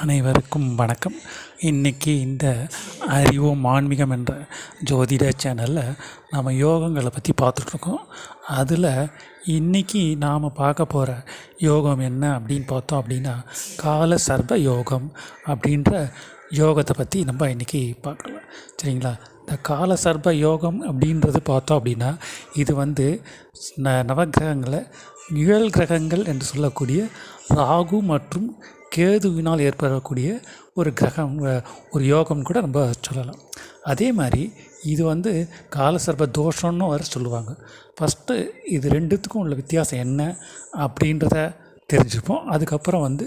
அனைவருக்கும் வணக்கம். இன்றைக்கி இந்த அறிவோம் ஆன்மீகம் என்ற ஜோதிட சேனலில் நாம் யோகங்களை பற்றி பார்த்துட்ருக்கோம். அதில் இன்றைக்கி நாம் பார்க்க போகிற யோகம் என்ன அப்படின்னு பார்த்தோம் அப்படின்னா, கால சர்ப யோகம் அப்படின்ற யோகத்தை பற்றி நம்ம இன்றைக்கி பார்க்கலாம். சரிங்களா? இந்த கால சர்ப யோகம் அப்படின்றது பார்த்தோம் அப்படின்னா, இது நவகிரகங்களை நிழல் கிரகங்கள் என்று சொல்லக்கூடிய ராகு மற்றும் கேதுவினால் ஏற்படக்கூடிய ஒரு கிரகம், ஒரு யோகம் கூட நம்ம சொல்லலாம். அதே மாதிரி இது காலசர்ப தோஷம்னு வர சொல்லுவாங்க. ஃபஸ்ட்டு இது ரெண்டுத்துக்கும் உள்ள வித்தியாசம் என்ன அப்படின்றத தெரிஞ்சுப்போம். அதுக்கப்புறம்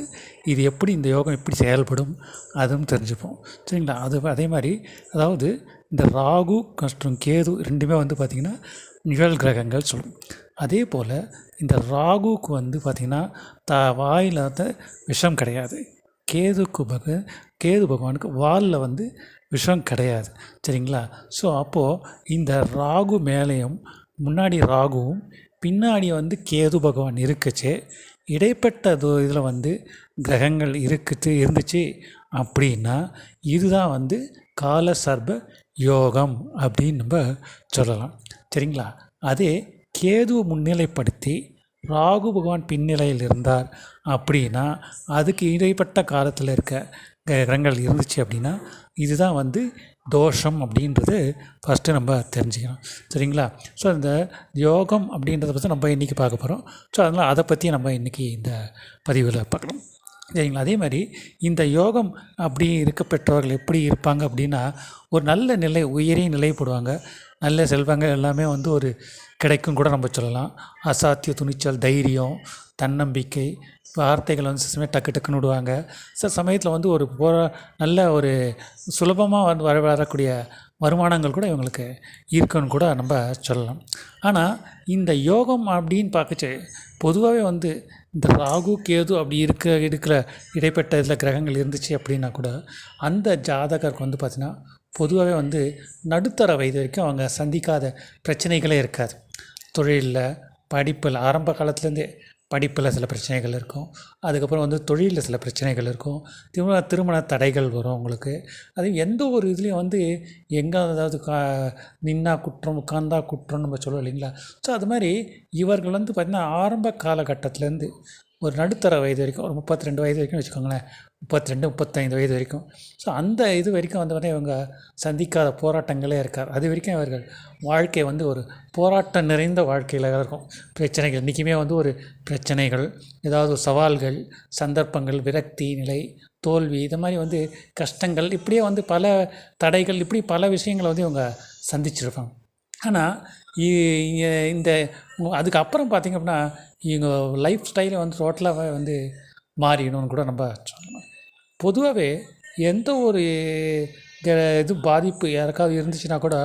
இது எப்படி, இந்த யோகம் எப்படி செயல்படும் அதுவும் தெரிஞ்சுப்போம். சரிங்களா? அதே மாதிரி அதாவது இந்த ராகு மற்றும் கேது ரெண்டுமே பார்த்திங்கன்னா நிழல் கிரகங்கள் சொல்லும். அதே போல் இந்த ராகுக்கு பார்த்திங்கன்னா வாயில் விஷம் கிடையாது. கேது பகவானுக்கு வாலில் விஷம் கிடையாது. சரிங்களா? ஸோ அப்போது இந்த ராகு மேலேயும் முன்னாடி ராகுவும் பின்னாடி கேது பகவான் இருக்கச்சே இடைப்பட்ட இதில் கிரகங்கள் இருந்துச்சு அப்படின்னா இதுதான் கால சர்ப யோகம் அப்படின்னு நம்ம சொல்லலாம். சரிங்களா? அதே கேதுவை முன்னிலைப்படுத்தி ராகு பகவான் பின்னிலையில் இருந்தார் அப்படின்னா, அதுக்கு இடைப்பட்ட காலத்தில் இருக்க கிரகங்கள் இருந்துச்சு அப்படின்னா இதுதான் தோஷம் அப்படின்றது ஃபஸ்ட்டு நம்ம தெரிஞ்சுக்கணும். சரிங்களா? ஸோ இந்த யோகம் அப்படின்றத பற்றி நம்ம இன்றைக்கி பார்க்க போகிறோம். ஸோ அதனால் அதை பற்றி நம்ம இன்றைக்கி இந்த பதிவில் பார்க்கலாம். சரிங்களா? அதே மாதிரி இந்த யோகம் அப்படி இருக்க பெற்றவர்கள் எப்படி இருப்பாங்க அப்படின்னா, ஒரு நல்ல நிலை, உயரிய நிலைப்படுவாங்க. நல்ல செல்வங்கள் எல்லாமே ஒரு கிடைக்கும் கூட நம்ம சொல்லலாம். அசாத்திய துணிச்சல், தைரியம், தன்னம்பிக்கை, வார்த்தைகள் சில டக்கு டக்குன்னு விடுவாங்க. சில சமயத்தில் ஒரு நல்ல ஒரு சுலபமாக வரக்கூடிய வருமானங்கள் கூட இவங்களுக்கு இருக்குன்னு கூட நம்ம சொல்லலாம். ஆனால் இந்த யோகம் அப்படின்னு பார்க்கச்சு பொதுவாகவே இந்த ராகு கேது அப்படி இருக்கிற இடைப்பட்ட இதில் கிரகங்கள் இருந்துச்சு அப்படின்னா கூட அந்த ஜாதகருக்கு பார்த்திங்கன்னா பொதுவாகவே நடுத்தர வயது வரைக்கும் அவங்க சந்திக்காத பிரச்சனைகளே இருக்காது. தொழிலில், படிப்பில், ஆரம்ப காலத்துலேருந்தே படிப்பில் சில பிரச்சனைகள் இருக்கும். அதுக்கப்புறம் தொழிலில் சில பிரச்சனைகள் இருக்கும். திருமண தடைகள் வரும் அவங்களுக்கு. அது எந்த ஒரு இதுலேயும் எங்கே அதாவது நின்னா குற்றம், உட்கார்ந்தா குற்றம்னு நம்ம சொல்லுவோம் இல்லைங்களா? ஸோ அது மாதிரி இவர்கள் பார்த்திங்கன்னா ஆரம்ப காலகட்டத்திலேருந்து ஒரு நடுத்தர வயது வரைக்கும், ஒரு 32 வயது வரைக்கும் வச்சுக்கோங்களேன், 32, 35 வயது வரைக்கும். ஸோ அந்த இது வரைக்கும் இவங்க சந்திக்காத போராட்டங்களே இருக்காது. அது வரைக்கும் இவர்கள் வாழ்க்கை ஒரு போராட்டம் நிறைந்த வாழ்க்கையில் இருக்கும். பிரச்சனைகள் இன்றைக்குமே ஒரு பிரச்சனைகள், ஏதாவது சவால்கள், சந்தர்ப்பங்கள், விரக்தி நிலை, தோல்வி, இது மாதிரி கஷ்டங்கள், இப்படியே பல தடைகள், இப்படி பல விஷயங்களை இவங்க சந்திச்சிருப்பாங்க. ஆனால் இந்த அதுக்கப்புறம் பார்த்திங்க அப்படின்னா இவங்க லைஃப் ஸ்டைலை டோட்டலாகவே மாறிடணும்னு கூட நம்ம சொல்லலாம். பொதுவாகவே எந்த ஒரு இது பாதிப்பு யாருக்காவது இருந்துச்சுன்னா கூட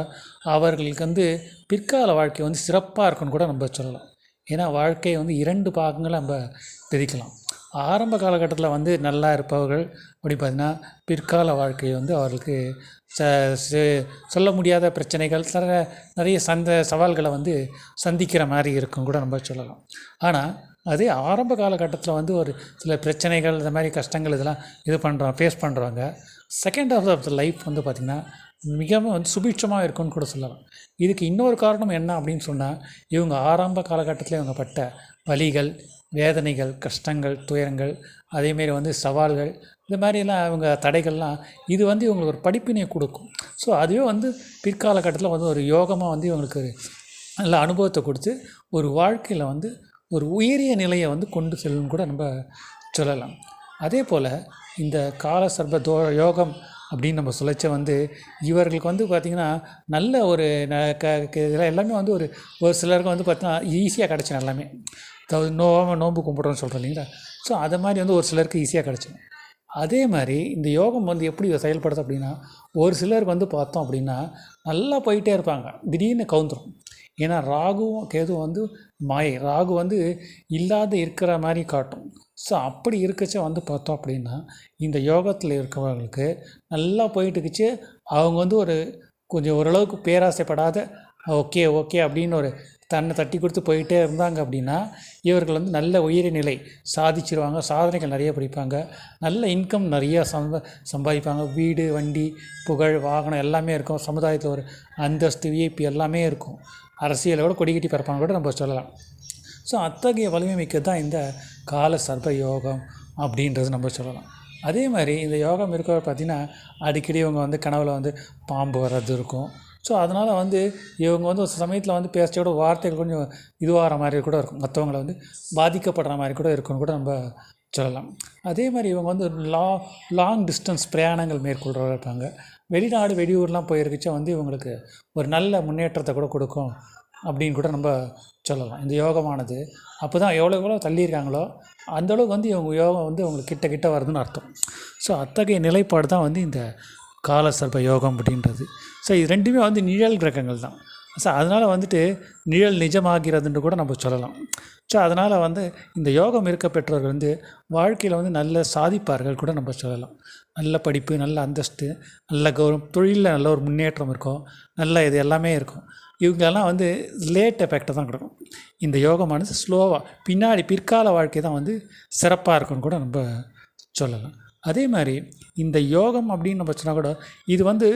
அவர்களுக்கு பிற்கால வாழ்க்கை சிறப்பாக இருக்குன்னு கூட நம்ம சொல்லலாம். ஏன்னா வாழ்க்கையை 2 பாகங்களை நம்ம பிரிக்கலாம். ஆரம்ப காலகட்டத்தில் நல்லா இருப்பவர்கள் அப்படி பார்த்திங்கன்னா பிற்கால வாழ்க்கை அவர்களுக்கு சொல்ல முடியாத பிரச்சனைகள், நிறைய சவால்களை சந்திக்கிற மாதிரி இருக்கும் கூட நம்ம சொல்லலாம். ஆனால் அதே ஆரம்ப காலகட்டத்தில் ஒரு சில பிரச்சனைகள், இந்த மாதிரி கஷ்டங்கள் இதெல்லாம் ஃபேஸ் பண்ணுறவங்க second half of the life பார்த்திங்கன்னா மிகவும் சுபிட்சமாக இருக்கும்னு கூட சொல்லலாம். இதுக்கு இன்னொரு காரணம் என்ன அப்படின்னு சொன்னால், இவங்க ஆரம்ப காலகட்டத்தில் இவங்க பட்ட வலிகள், வேதனைகள், கஷ்டங்கள், துயரங்கள், அதேமாரி சவால்கள், இந்த மாதிரிலாம் அவங்க தடைகள்லாம் இது இவங்களுக்கு ஒரு படிப்பினை கொடுக்கும். ஸோ அதுவே பிற்காலகட்டத்தில் ஒரு யோகமாக இவங்களுக்கு நல்ல அனுபவத்தை கொடுத்து ஒரு வாழ்க்கையில் ஒரு உயரிய நிலையை கொண்டு செல்லும் கூட நம்ம சொல்லலாம். அதே போல் இந்த கால சர்ப யோகம் அப்படின்னு நம்ம சொல்லச்ச இவர்களுக்கு பார்த்திங்கன்னா நல்ல ஒரு எல்லாமே ஒரு சிலருக்கு பார்த்திங்கன்னா ஈஸியாக கிடச்சிடும் எல்லாமே. அதாவது நோன்பு கும்பிட்றோன்னு சொல்கிறோம் இல்லைங்களா? ஸோ அது மாதிரி ஒரு சிலருக்கு ஈஸியாக கிடச்சிடும். அதே மாதிரி இந்த யோகம் எப்படி செயல்படுது அப்படின்னா, ஒரு சிலருக்கு பார்த்தோம் அப்படின்னா நல்லா போயிட்டே இருப்பாங்க, திடீர்னு கவுந்துடும். ஏன்னா ராகுவும் கேதுவும் மாயை. ராகு இல்லாத இருக்கிற மாதிரி காட்டும். ஸோ அப்படி இருக்கச்ச பார்த்தோம் அப்படின்னா இந்த யோகத்தில் இருக்கிறவங்களுக்கு நல்லா போயிட்டுக்குச்சு. அவங்க ஒரு கொஞ்சம் ஓரளவுக்கு பேராசைப்படாத ஓகே ஓகே அப்படின்னு ஒரு தன்னை தட்டி கொடுத்து போயிட்டே இருந்தாங்க அப்படின்னா இவர்கள் வந்து நல்ல உயரிய நிலை சாதிச்சிருவாங்க, சாதனைகள் நிறைய படிப்பாங்க, நல்ல இன்கம் நிறையா சம்பாதிப்பாங்க, வீடு வண்டி புகழ் வாகனம் எல்லாமே இருக்கும், சமுதாயத்தில் ஒரு அந்தஸ்து விஐபி எல்லாமே இருக்கும், அரசியலோட கொடி கட்டி பறப்பாங்க கூட நம்ம சொல்லலாம். ஸோ அத்தகைய வலிமை மிக்கது தான் இந்த கால சர்ப யோகம் அப்படின்றது நம்ம சொல்லலாம். அதே மாதிரி இந்த யோகம் இருக்கிற பார்த்திங்கன்னா அடிக்கடி இவங்க வந்து கனவில் வந்து பாம்பு வர்றது இருக்கும். ஸோ அதனால் வந்து இவங்க வந்து ஒரு சமயத்தில் வந்து பேசுகிறோட வார்த்தைகள் கொஞ்சம் இதுவாகிற மாதிரி கூட இருக்கும், மற்றவங்களை வந்து பாதிக்கப்படுற மாதிரி கூட இருக்குன்னு கூட நம்ம சொல்லலாம். அதே மாதிரி இவங்க வந்து லாங் டிஸ்டன்ஸ் பிரயாணங்கள் மேற்கொள்கிறவங்க இருப்பாங்க. வெளிநாடு வெளியூர்லாம் போயிருக்குச்சா வந்து இவங்களுக்கு ஒரு நல்ல முன்னேற்றத்தை கூட கொடுக்கும் அப்படின்னு கூட நம்ம சொல்லலாம். இந்த யோகமானது அப்போ தான் எவ்வளோ தள்ளியிருக்காங்களோ அந்தளவுக்கு வந்து இவங்க யோகம் வந்து அவங்களுக்கு கிட்ட வருதுன்னு அர்த்தம். ஸோ அத்தகைய நிலைப்பாடு தான் வந்து இந்த கால சர்ப யோகம் அப்படின்றது. ஸோ இது ரெண்டுமே வந்து நிழல் கிரகங்கள் தான். ஸோ அதனால் வந்துட்டு நிழல் நிஜமாகிறதுன்னு கூட நம்ம சொல்லலாம். ஸோ அதனால் வந்து இந்த யோகம் இருக்க பெற்றவர்கள் வந்து வாழ்க்கையில் வந்து நல்ல சாதிப்பார்கள் கூட நம்ம சொல்லலாம். நல்ல படிப்பு, நல்ல அந்தஸ்து, நல்ல கௌரவம், தொழிலில் நல்ல ஒரு முன்னேற்றம் இருக்கும், நல்ல இது எல்லாமே இருக்கும். இவங்கெல்லாம் வந்து லேட் எஃபெக்டை தான் கொடுக்கும். இந்த யோகமானது ஸ்லோவாக பின்னாடி பிற்கால வாழ்க்கை தான் வந்து சிறப்பாக இருக்குன்னு கூட நம்ம சொல்லலாம். அதே மாதிரி இந்த யோகம் அப்படின்னு நம்ம சொன்னால் கூட இது வந்து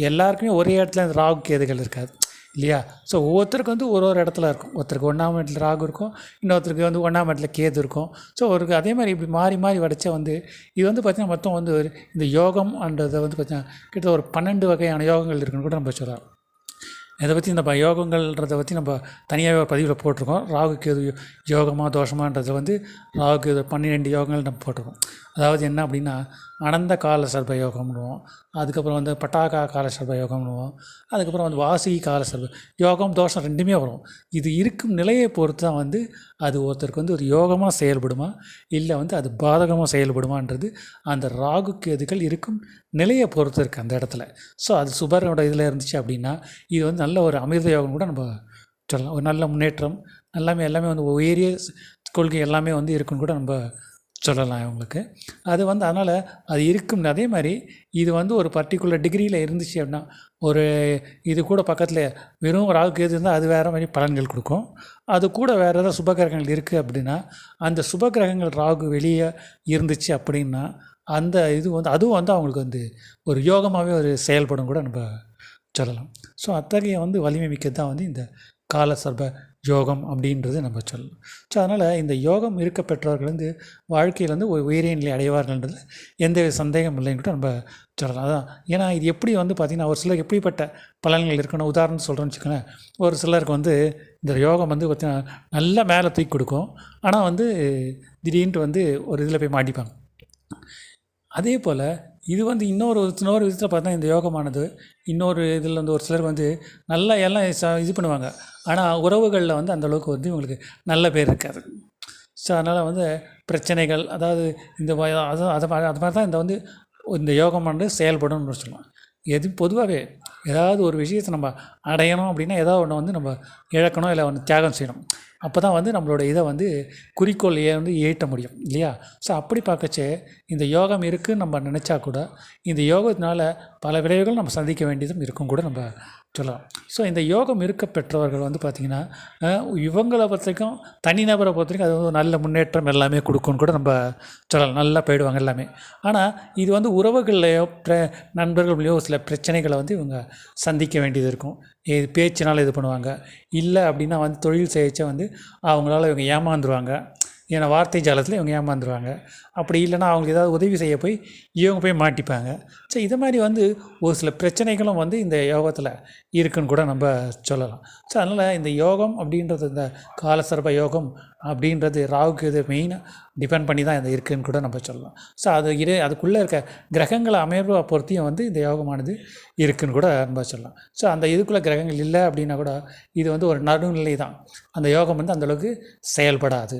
எல்லாருக்குமே ஒரே இடத்துல இந்த ராகு கேதுகள் இருக்காது இல்லையா? ஸோ ஒவ்வொருத்தருக்கு வந்து ஒரு இடத்துல இருக்கும். ஒருத்தருக்கு 1ஆம் இடத்துல ராகு இருக்கும், இன்னொருத்தருக்கு வந்து 1ஆம் இடத்துல கேது இருக்கும். ஸோ ஒரு அதே மாதிரி இப்படி மாறி மாறி வடித்தா வந்து இது வந்து பார்த்திங்கன்னா மொத்தம் வந்து ஒரு இந்த யோகம்ன்றதை வந்து பார்த்திங்கன்னா கிட்டத்தட்ட ஒரு 12 வகையான யோகங்கள் இருக்குன்னு கூட நம்ம சொல்லலாம். இதை பற்றி நம்ம யோகங்கள்ன்றதை பற்றி நம்ம தனியாகவே ஒரு பதிவில் போட்டிருக்கோம். ராகு கேது யோகமாக தோஷமான்றதை வந்து ராகு கேது 12 யோகங்கள் நம்ம போட்டிருக்கோம். அதாவது என்ன அப்படின்னா அனந்த கால சர்ப யோகம்னுவோம், அதுக்கப்புறம் வந்து பட்டாகா கால சர்ப யோகம்னுவோம், அதுக்கப்புறம் வந்து வாசி கால சர்ப யோகம் தோஷம் ரெண்டுமே வரும். இது இருக்கும் நிலையை பொறுத்து தான் வந்து அது ஒருத்தருக்கு வந்து ஒரு யோகமாக செயல்படுமா இல்லை வந்து அது பாதகமாக செயல்படுமான்றது அந்த ராகு கேதுகள் இருக்கும் நிலையை பொறுத்து இருக்குது அந்த இடத்துல. ஸோ அது சுபரோட இதில் இருந்துச்சு அப்படின்னா இது வந்து நல்ல ஒரு அமிர்த யோகம் கூட நம்ம சொல்லலாம். ஒரு நல்ல முன்னேற்றம் எல்லாமே வந்து உயரிய கொள்கை எல்லாமே வந்து இருக்குன்னு கூட நம்ம சொல்லலாம் இவங்களுக்கு. அது வந்து அதனால் அது இருக்கும். அதே மாதிரி இது வந்து ஒரு பர்டிகுலர் டிகிரியில் இருந்துச்சு அப்படின்னா ஒரு இது கூட பக்கத்தில் வெறும் ராகு கேது இருந்தால் அது வேறு மாதிரி பலன்கள் கொடுக்கும். அது கூட வேறு ஏதாவது சுபகிரகங்கள் இருக்குது அப்படின்னா அந்த சுபகிரகங்கள் ராகு வெளியே இருந்துச்சு அப்படின்னா அந்த இது வந்து அதுவும் வந்து அவங்களுக்கு வந்து ஒரு யோகமாகவே ஒரு செயல்படும் கூட நம்ம சொல்லலாம். ஸோ அத்தகைய வந்து வலிமை மிக்கது தான் வந்து இந்த கால சர்ப யோகம் அப்படின்றது நம்ம சொல்லலாம். ஸோ அதனால் இந்த யோகம் இருக்க பெற்றவர்கள் வந்து வாழ்க்கையில் வந்து ஒரு உயரிய நிலை அடைவார்கள்ன்றது எந்த சந்தேகம் இல்லைன்னு கூட நம்ம சொல்லலாம். அதான் ஏன்னா இது எப்படி வந்து பார்த்திங்கன்னா ஒரு சிலருக்கு எப்படிப்பட்ட பலன்கள் இருக்கணும். உதாரணம் சொல்கிறோன்னு வச்சுக்கோங்களேன், ஒரு சிலருக்கு வந்து இந்த யோகம் வந்து பார்த்திங்கன்னா நல்லா மேலே தூக்கி கொடுக்கும், ஆனால் வந்து திடீர்னு வந்து ஒரு இதில் போய் மாட்டிப்பாங்க. அதே போல் இது வந்து இன்னொரு விதத்தில் பார்த்தா இந்த யோகமானது இன்னொரு இதில் வந்து ஒரு சிலர் வந்து நல்லா எல்லாம் இது பண்ணுவாங்க, ஆனால் உறவுகளில் வந்து அந்தளவுக்கு வந்து இவங்களுக்கு நல்ல பேர் இருக்காது. ஸோ அதனால் வந்து பிரச்சனைகள், அதாவது இந்த அது மாதிரி தான் இந்த யோகமானது செயல்படும்னு சொல்லலாம். பொதுவாகவே ஏதாவது ஒரு விஷயத்தை நம்ம அடையணும் அப்படின்னா ஏதாவது ஒன்று வந்து நம்ம இழக்கணும், இல்லை ஒன்று தியாகம் செய்யணும். அப்போ தான் வந்து நம்மளோட இதை வந்து குறிக்கோளையே வந்து ஈட்ட முடியும் இல்லையா? ஸோ அப்படி பார்க்கச்சே இந்த யோகம் இருக்குதுன்னு நம்ம நினச்சா கூட இந்த யோகத்தினால பல விளைவுகள் நம்ம சந்திக்க வேண்டியதும் இருக்கும் கூட நம்ம சொல்லலாம். ஸோ இந்த யோகம் இருக்க பெற்றவர்கள் வந்து பார்த்திங்கன்னா இவங்களை பொறுத்தவரைக்கும் தனிநபரை பொறுத்தவரைக்கும் அது வந்து நல்ல முன்னேற்றம் எல்லாமே கொடுக்குன்னு கூட நம்ம சொல்லலாம். நல்லா போயிடுவாங்க எல்லாமே. ஆனால் இது வந்து உறவுகள்லையோ நண்பர்களையோ சில பிரச்சனைகளை வந்து இவங்க சந்திக்க வேண்டியது இருக்கும். பேச்சினால் இது பண்ணுவாங்க, இல்லை அப்படின்னா வந்து தொழில் செய்யச்சா வந்து அவங்களால இவங்க ஏமாந்துருவாங்க. ஏன்னா வார்த்தை ஜாலத்தில் இவங்க ஏமாந்துருவாங்க. அப்படி இல்லைனா அவங்களுக்கு ஏதாவது உதவி செய்ய போய் இவங்க போய் மாட்டிப்பாங்க. ஸோ இது மாதிரி வந்து ஒரு சில பிரச்சனைகளும் வந்து இந்த யோகத்தில் இருக்குன்னு கூட நம்ம சொல்லலாம். ஸோ அதனால் இந்த யோகம் அப்படின்றது இந்த காலசர்ப யோகம் அப்படின்றது ராகுக்கு இது மெயினாக டிபெண்ட் பண்ணி தான் இந்த இருக்குதுன்னு கூட நம்ம சொல்லலாம். ஸோ அதுக்குள்ளே இருக்க கிரகங்களை அமைப்பை பொறுத்தியும் வந்து இந்த யோகமானது இருக்குதுன்னு கூட நம்ம சொல்லலாம். ஸோ அந்த இதுக்குள்ளே கிரகங்கள் இல்லை அப்படின்னா கூட இது வந்து ஒரு நடுநிலை தான். அந்த யோகம் வந்து அந்தளவுக்கு செயல்படாது,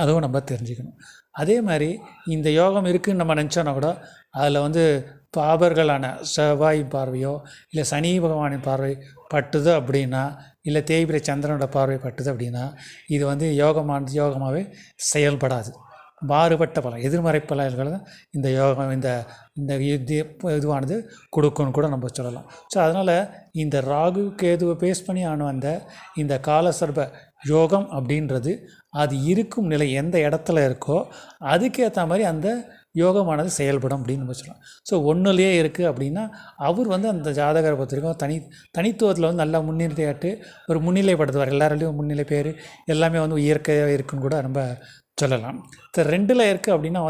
அதுவும் நம்ம தெரிஞ்சுக்கணும். அதே மாதிரி இந்த யோகம் இருக்குதுன்னு நம்ம நினச்சோன்னா கூட அதில் வந்து பாபர்களான செவ்வாய் பார்வையோ இல்லை சனி பகவானின் பார்வை பட்டுது அப்படின்னா, இல்லை தேய்பிரை சந்திரனோட பார்வை பட்டுது அப்படின்னா இது வந்து யோகமாகவே செயல்படாது. மாறுபட்ட பலன், எதிர்மறை பலன்களை தான் இந்த யோகம் இந்த இந்த இதுவானது கொடுக்கும்னு கூட நம்ம சொல்லலாம். ஸோ அதனால் இந்த ராகு கேதுவை பேஸ் பண்ணி வந்த இந்த காலசர்ப யோகம் அப்படின்றது அது இருக்கும் நிலை எந்த இடத்துல இருக்கோ அதுக்கேற்ற மாதிரி அந்த யோகமானது செயல்படும் அப்படின்னு நம்ம சொல்லலாம். ஸோ ஒன்றுலேயே இருக்குது அப்படின்னா அவர் அந்த ஜாதகரை பொறுத்தவரைக்கும் தனித்துவத்தில் நல்லா முன்னிலையாட்டு ஒரு முன்னிலைப்படுத்துவார். எல்லாராலையும் முன்னிலை பேர் எல்லாமே இயற்கையாக இருக்குன்னு கூட நம்ம சொல்லலாம். ரெண்டில் இருக்குது அப்படின்னா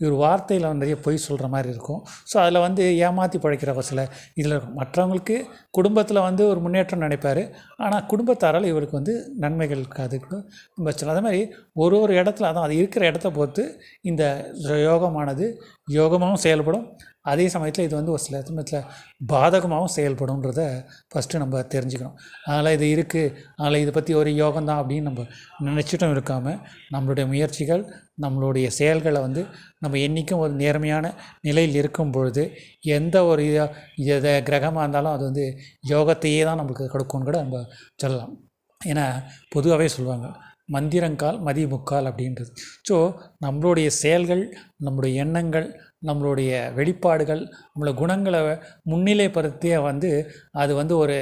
இவர் வார்த்தையில் நிறைய பொய் சொல்கிற மாதிரி இருக்கும். ஸோ அதில் ஏமாற்றி பழைக்கிற சில இதில் இருக்கும். மற்றவங்களுக்கு குடும்பத்தில் ஒரு முன்னேற்றம் நினைப்பார், ஆனால் குடும்பத்தாரால் இவருக்கு நன்மைகள் இருக்காதுக்கு நம்ம சொல்லலாம். அதே மாதிரி ஒரு இடத்துல அது இருக்கிற இடத்த பொறுத்து இந்த யோகமானது யோகமாகவும் செயல்படும், அதே சமயத்தில் இது ஒரு சில சமயத்தில் பாதகமாகவும் செயல்படும்ன்றத ஃபஸ்ட்டு நம்ம தெரிஞ்சுக்கணும். அதனால் இது இருக்குது, அதனால் இதை பற்றி ஒரு யோகம்தான் அப்படின்னு நம்ம நினச்சிட்டும் இருக்காமல் நம்மளுடைய முயற்சிகள் நம்மளுடைய செயல்களை நம்ம என்றைக்கும் ஒரு நேர்மையான நிலையில் இருக்கும் பொழுது எந்த ஒரு இதை கிரகமாக இருந்தாலும் அது யோகத்தையே தான் நம்மளுக்கு கொடுக்கும்னு கூட நம்ம சொல்லலாம். ஏன்னா பொதுவாகவே சொல்லுவாங்க மந்திரங்கால் மதி முக்கால் அப்படின்றது. ஸோ நம்மளுடைய செயல்கள், நம்மளுடைய எண்ணங்கள், நம்மளுடைய வெளிப்பாடுகள், நம்மளோட குணங்களை முன்னிலைப்படுத்திய அது ஒரு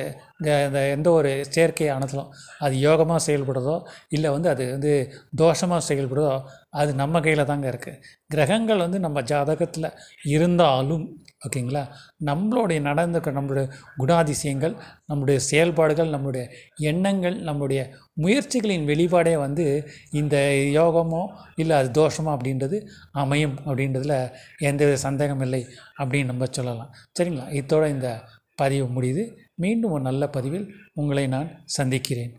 எந்த ஒரு செயற்கையானதும் அது யோகமாக செயல்படுறதோ இல்லை அது தோஷமாக செயல்படுறதோ அது நம்ம கையில் தாங்க இருக்குது. கிரகங்கள் நம்ம ஜாதகத்தில் இருந்தாலும் ஓகேங்களா, நம்மளுடைய நம்மளுடைய குணாதிசயங்கள், நம்முடைய செயல்பாடுகள், நம்மளுடைய எண்ணங்கள், நம்மளுடைய முயற்சிகளின் வெளிப்பாடே இந்த யோகமோ இல்லை அது தோஷமோ அப்படின்றது அமையும் அப்படின்றதுல எந்தவித சந்தேகம் இல்லை அப்படின்னு நம்ம சொல்லலாம். சரிங்களா, இதோட இந்த பதிவு முடியுது. மீண்டும் ஒரு நல்ல பதிவில் உங்களை நான் சந்திக்கிறேன்.